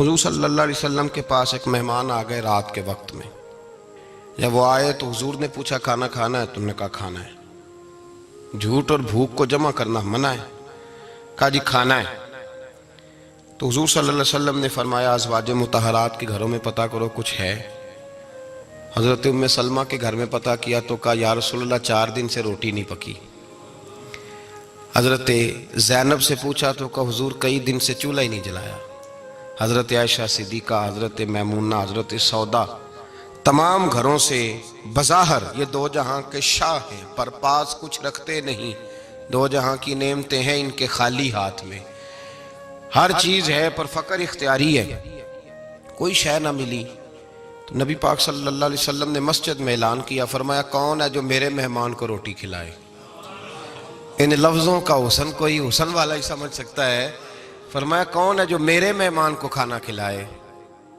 حضور صلی اللہ علیہ وسلم کے پاس ایک مہمان آ گئے رات کے وقت میں. جب وہ آئے تو حضور نے پوچھا کھانا کھانا ہے؟ تم نے کہا کھانا ہے. جھوٹ اور بھوک کو جمع کرنا منع ہے. کہا جی کھانا ہے. تو حضور صلی اللہ علیہ وسلم نے فرمایا ازواج مطہرات کے گھروں میں پتہ کرو کچھ ہے. حضرت ام سلمہ کے گھر میں پتہ کیا تو کہا یا رسول اللہ 4 دن سے روٹی نہیں پکی. حضرت زینب سے پوچھا تو کہا حضور کئی دن سے چولہا ہی نہیں جلایا. حضرت عائشہ صدیقہ، حضرت میمونہ، حضرت سودا، تمام گھروں سے بظاہر یہ 2 جہاں کے شاہ ہیں پر پاس کچھ رکھتے نہیں. 2 جہاں کی نعمتیں ہیں ان کے خالی ہاتھ میں. ہر چیز ہے پر فقر اختیاری ہے. کوئی شے نہ ملی تو نبی پاک صلی اللہ علیہ وسلم نے مسجد میں اعلان کیا، فرمایا کون ہے جو میرے مہمان کو روٹی کھلائے؟ ان لفظوں کا حسن کوئی حسن والا ہی سمجھ سکتا ہے. فرمایا کون ہے جو میرے مہمان کو کھانا کھلائے؟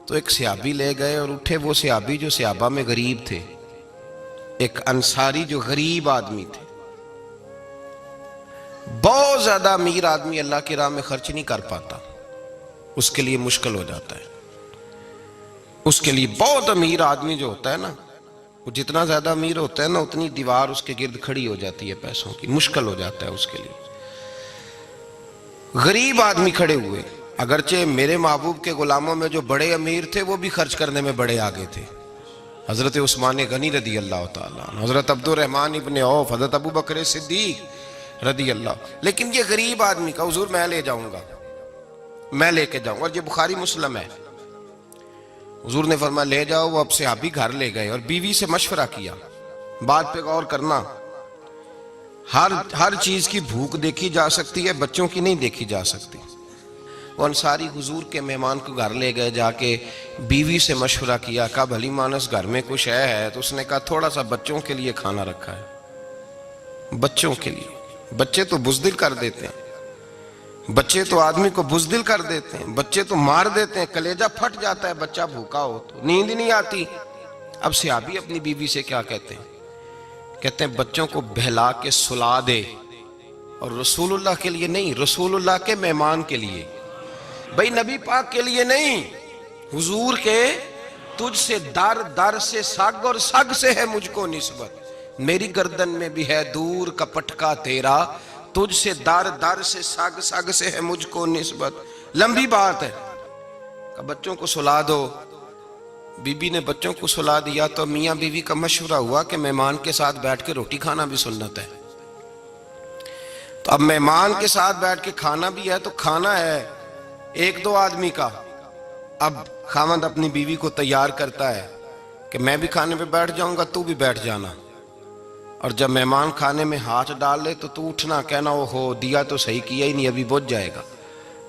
تو ایک صحابی لے گئے اور اٹھے وہ صحابی جو صحابہ میں غریب تھے، ایک انصاری جو غریب آدمی تھے. بہت زیادہ امیر آدمی اللہ کی راہ میں خرچ نہیں کر پاتا، اس کے لیے مشکل ہو جاتا ہے. اس کے لیے بہت امیر آدمی جو ہوتا ہے نا، وہ جتنا زیادہ امیر ہوتا ہے نا اتنی دیوار اس کے گرد کھڑی ہو جاتی ہے پیسوں کی، مشکل ہو جاتا ہے اس کے لیے. غریب آدمی کھڑے ہوئے. اگرچہ میرے محبوب کے غلاموں میں جو بڑے امیر تھے وہ بھی خرچ کرنے میں بڑے آگے تھے. حضرت عثمان غنی رضی اللہ تعالیٰ عنہ، حضرت عبد الرحمن ابن عوف، حضرت ابو بکر صدیق رضی اللہ. لیکن یہ غریب آدمی کا حضور میں لے جاؤں گا، میں لے کے جاؤں. اور یہ بخاری مسلم ہے. حضور نے فرمایا لے جاؤ. وہ اب صحابی گھر لے گئے اور بیوی سے مشورہ کیا. بات پہ غور کرنا، ہر چیز کی بھوک دیکھی جا سکتی ہے، بچوں کی نہیں دیکھی جا سکتی. وہ انصاری حضور کے مہمان کو گھر لے گئے، جا کے بیوی سے مشورہ کیا. کہا بھلی مانس گھر میں کچھ ہے؟ تو اس نے کہا تھوڑا سا بچوں کے لیے کھانا رکھا ہے. بچوں کے لیے. بچے تو بزدل کر دیتے ہیں، بچے تو آدمی کو بزدل کر دیتے ہیں، بچے تو مار دیتے ہیں، کلیجہ پھٹ جاتا ہے بچہ بھوکا ہو تو، نیند ہی نہیں آتی. اب صحابی اپنی بیوی سے کیا کہتے ہیں؟ کہتے ہیں بچوں کو بہلا کے سلا دے. اور رسول اللہ کے لیے نہیں، رسول اللہ کے مہمان کے لیے، بھئی نبی پاک کے لیے نہیں، حضور کے. تجھ سے در در سے سگ اور سگ سے ہے مجھ کو نسبت، میری گردن میں بھی ہے دور کا پٹکا تیرا. تجھ سے در در سے سگ سگ سے ہے مجھ کو نسبت. لمبی بات ہے. کہ بچوں کو سلا دو. بی بی نے بچوں کو سلا دیا تو میاں بیوی کا مشورہ ہوا کہ مہمان کے ساتھ بیٹھ کے روٹی کھانا بھی سنت ہے. تو اب مہمان کے ساتھ بیٹھ کے کھانا بھی ہے تو کھانا ہے 1-2 آدمی کا. اب خاوند اپنی بیوی کو تیار کرتا ہے کہ میں بھی کھانے پہ بیٹھ جاؤں گا، تو بھی بیٹھ جانا. اور جب مہمان کھانے میں ہاتھ ڈال لے تو اٹھنا، کہنا او ہو دیا تو صحیح کیا ہی نہیں، ابھی بجھ جائے گا،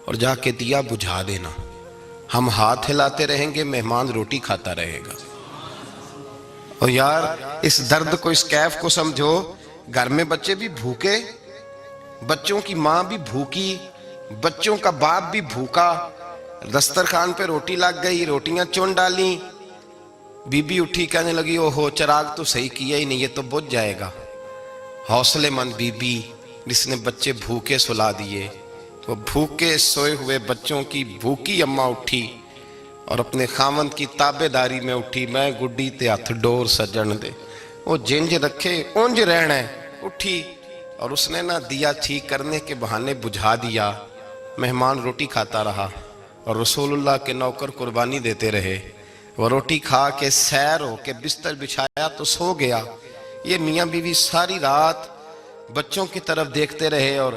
اور جا کے دیا بجھا دینا. ہم ہاتھ ہلاتے رہیں گے، مہمان روٹی کھاتا رہے گا. اور یار اس درد کو، اس کیف کو سمجھو. گھر میں بچے بھی بھوکے، بچوں کی ماں بھی بھوکی، بچوں کا باپ بھی بھوکا. دسترخوان پہ روٹی لگ گئی، روٹیاں چون ڈالیں. بی بی اٹھی کہنے لگی او ہو چراغ تو صحیح کیا ہی نہیں، یہ تو بجھ جائے گا. حوصلے مند بی بی جس نے بچے بھوکے سلا دیے. وہ بھوکے سوئے ہوئے بچوں کی بھوکی اماں اٹھی اور اپنے خاوند کی تابع داری میں اٹھی. میں گڈی تے ہتھ ڈور سجن دے، وہ جنج رکھے اونج رہنا ہے. اٹھی اور اس نے نا دیا ٹھیک کرنے کے بہانے بجھا دیا. مہمان روٹی کھاتا رہا اور رسول اللہ کے نوکر قربانی دیتے رہے. وہ روٹی کھا کے سیر ہو کے بستر بچھایا تو سو گیا. یہ میاں بیوی ساری رات بچوں کی طرف دیکھتے رہے اور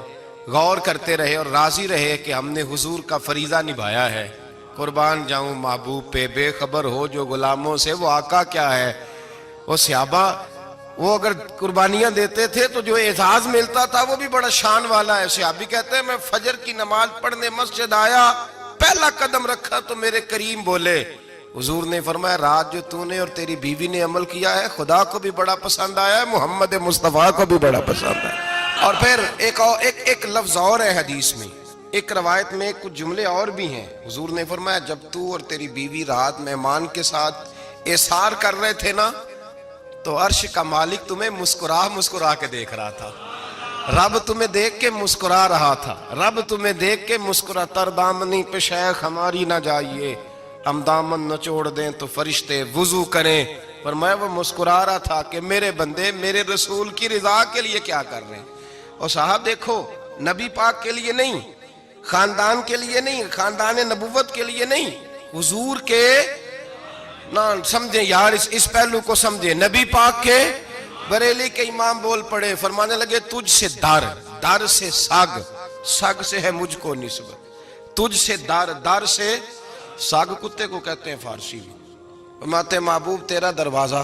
غور کرتے رہے اور راضی رہے کہ ہم نے حضور کا فریضہ نبھایا ہے. قربان جاؤں محبوب پہ، بے خبر ہو جو غلاموں سے وہ آقا کیا ہے. وہ صحابہ وہ اگر قربانیاں دیتے تھے تو جو اعزاز ملتا تھا وہ بھی بڑا شان والا ہے. صحابی کہتے ہیں میں فجر کی نماز پڑھنے مسجد آیا، پہلا قدم رکھا تو میرے کریم بولے. حضور نے فرمایا رات جو تو نے اور تیری بیوی نے عمل کیا ہے خدا کو بھی بڑا پسند آیا ہے، محمد مصطفیٰ کو بھی بڑا پسند ہے. اور پھر ایک لفظ اور ہے حدیث میں، ایک روایت میں کچھ جملے اور بھی ہیں. حضور نے فرمایا جب تو اور تیری بیوی رات مہمان کے ساتھ ایثار کر رہے تھے نا تو عرش کا مالک تمہیں مسکرا مسکرا کے دیکھ رہا تھا. رب تمہیں دیکھ کے مسکرا رہا تھا، رب تمہیں دیکھ کے مسکرا، تر دامنی پہ شیخ ہماری نہ جائیے، ہم دامن نچوڑ دیں تو فرشتے وضو کریں۔ فرمایا وہ مسکرا رہا تھا کہ میرے بندے میرے رسول کی رضا کے لیے کیا کر رہے ہیں۔ اور صاحب دیکھو، نبی پاک کے لیے نہیں، خاندان کے لیے نہیں، خاندان نبوت کے لیے نہیں، حضور کے نہ سمجھیں یار، اس پہلو کو سمجھیں، نبی پاک کے بریلی کے امام بول پڑے، فرمانے لگے تجھ سے در، در سے سگ، سگ سے ہے مجھ کو نسبت، تجھ سے در، در سے سگ کتے کو کہتے ہیں فارسی میں۔ فرماتے محبوب تیرا دروازہ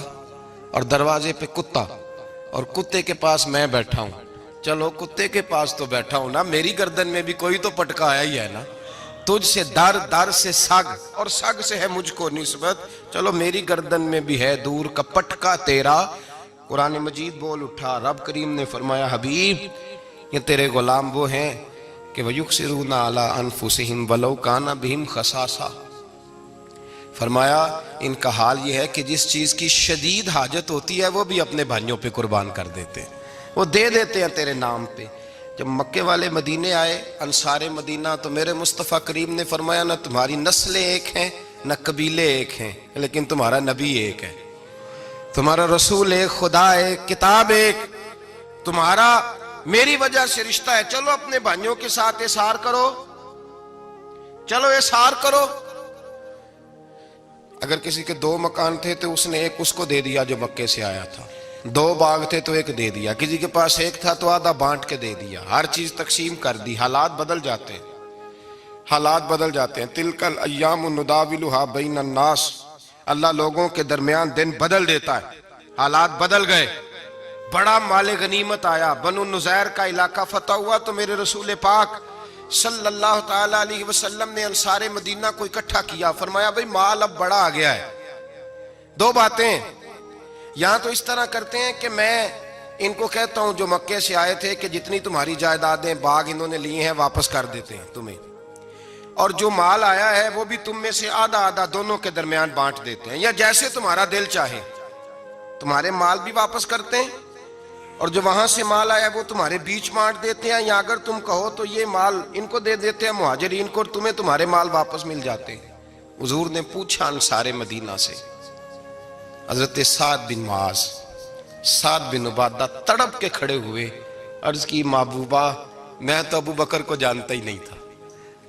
اور دروازے پہ کتا اور کتے کے پاس میں بیٹھا ہوں، چلو کتے کے پاس تو بیٹھا ہوں نا، میری گردن میں بھی کوئی تو پٹکا آیا ہی ہے نا، تجھ سے در، در سے سگ اور سگ سے ہے مجھ کو نسبت، چلو میری گردن میں بھی ہے دور کا پٹکا تیرا۔ قرآن مجید بول اٹھا، رب کریم نے فرمایا حبیب یہ تیرے غلام وہ ہیں کہ وَيُقْسِرُونَ عَلَىٰ أَنفُسِهِمْ وَلَوْ كَانَ بِهِمْ خَصَاصَةٌ، فرمایا ان کا حال یہ ہے کہ جس چیز کی شدید حاجت ہوتی ہے وہ بھی اپنے بھائیوں پہ قربان کر دیتے ہیں، وہ دے دیتے ہیں تیرے نام پہ۔ جب مکے والے مدینے آئے انصار مدینہ تو میرے مصطفیٰ کریم نے فرمایا نہ تمہاری نسلیں ایک ہیں نہ قبیلے ایک ہیں، لیکن تمہارا نبی ایک ہے، تمہارا رسول ایک، خدا ایک، کتاب ایک، تمہارا میری وجہ سے رشتہ ہے، چلو اپنے بھائیوں کے ساتھ احسار کرو، چلو احسار کرو۔ اگر کسی کے 2 مکان تھے تو اس نے ایک اس کو دے دیا جو مکے سے آیا تھا، 2 باغ تھے تو ایک دے دیا، کسی کے پاس ایک تھا تو آدھا بانٹ کے دے دیا، ہر چیز تقسیم کر دی۔ حالات بدل جاتے ہیں، حالات بدل جاتے ہیں، تلک الایام نداولها بین الناس، اللہ لوگوں کے درمیان دن بدل دیتا ہے، حالات بدل گئے، بڑا مال غنیمت آیا، بنو نزیر کا علاقہ فتح ہوا تو میرے رسول پاک صلی اللہ تعالیٰ علیہ وسلم نے انصار مدینہ کو اکٹھا کیا، فرمایا بھئی مال اب بڑا آ گیا ہے۔ 2 باتیں، یہاں تو اس طرح کرتے ہیں کہ میں ان کو کہتا ہوں جو مکے سے آئے تھے کہ جتنی تمہاری جائیدادیں باغ انہوں نے لیے ہیں واپس کر دیتے ہیں تمہیں، اور جو مال آیا ہے وہ بھی تم میں سے آدھا آدھا دونوں کے درمیان بانٹ دیتے ہیں، یا جیسے تمہارا دل چاہے، تمہارے مال بھی واپس کرتے ہیں اور جو وہاں سے مال آیا وہ تمہارے بیچ بانٹ دیتے ہیں، یا اگر تم کہو تو یہ مال ان کو دے دیتے ہیں مہاجرین کو اور تمہیں تمہارے مال واپس مل جاتے ہیں۔ حضور نے پوچھا انصار مدینہ سے، حضرت سعد بن معاذ، سعد بن عبادہ تڑپ کے کھڑے ہوئے، عرض کی محبوبہ میں تو ابو بکر کو جانتا ہی نہیں تھا،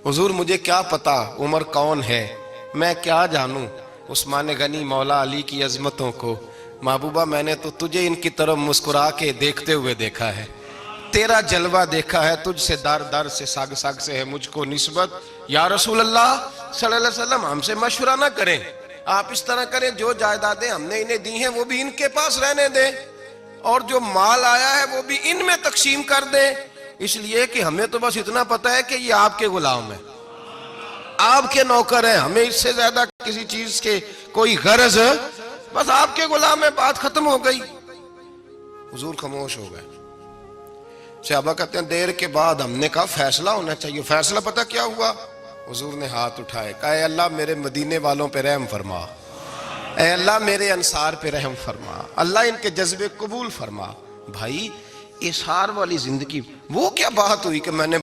حضور مجھے کیا پتا عمر کون ہے، میں کیا جانوں عثمان غنی مولا علی کی عظمتوں کو، محبوبہ میں نے تو تجھے ان کی طرف مسکرا کے دیکھتے ہوئے دیکھا ہے، تیرا جلوہ دیکھا ہے، تجھ سے در در سے سگ سگ سے ہے مجھ کو نسبت۔ یا رسول اللہ صلی اللہ علیہ وسلم ہم سے مشورہ نہ کریں، آپ اس طرح کریں جو جائیدادیں ہم نے انہیں دی ہیں وہ بھی ان کے پاس رہنے دیں اور جو مال آیا ہے وہ بھی ان میں تقسیم کر دیں، اس لیے کہ ہمیں تو بس اتنا پتا ہے کہ یہ آپ کے غلام ہیں، آپ کے نوکر ہیں، ہمیں اس سے زیادہ کسی چیز کے کوئی غرض، بس آپ کے غلام ہے، بات ختم ہو گئی۔ حضور خاموش ہو گئے۔ صحابہ کہتے ہیں دیر کے بعد ہم نے کہا فیصلہ ہونا چاہیے، فیصلہ پتہ کیا ہوا؟ حضور نے ہاتھ اٹھائے، کہا اے اللہ میرے مدینے والوں پہ رحم فرما، اے اللہ میرے انصار پہ رحم فرما، اللہ ان کے جذبے قبول فرما۔ بھائی احسار والی زندگی وہ کیا بات ہوئی کہ میں نے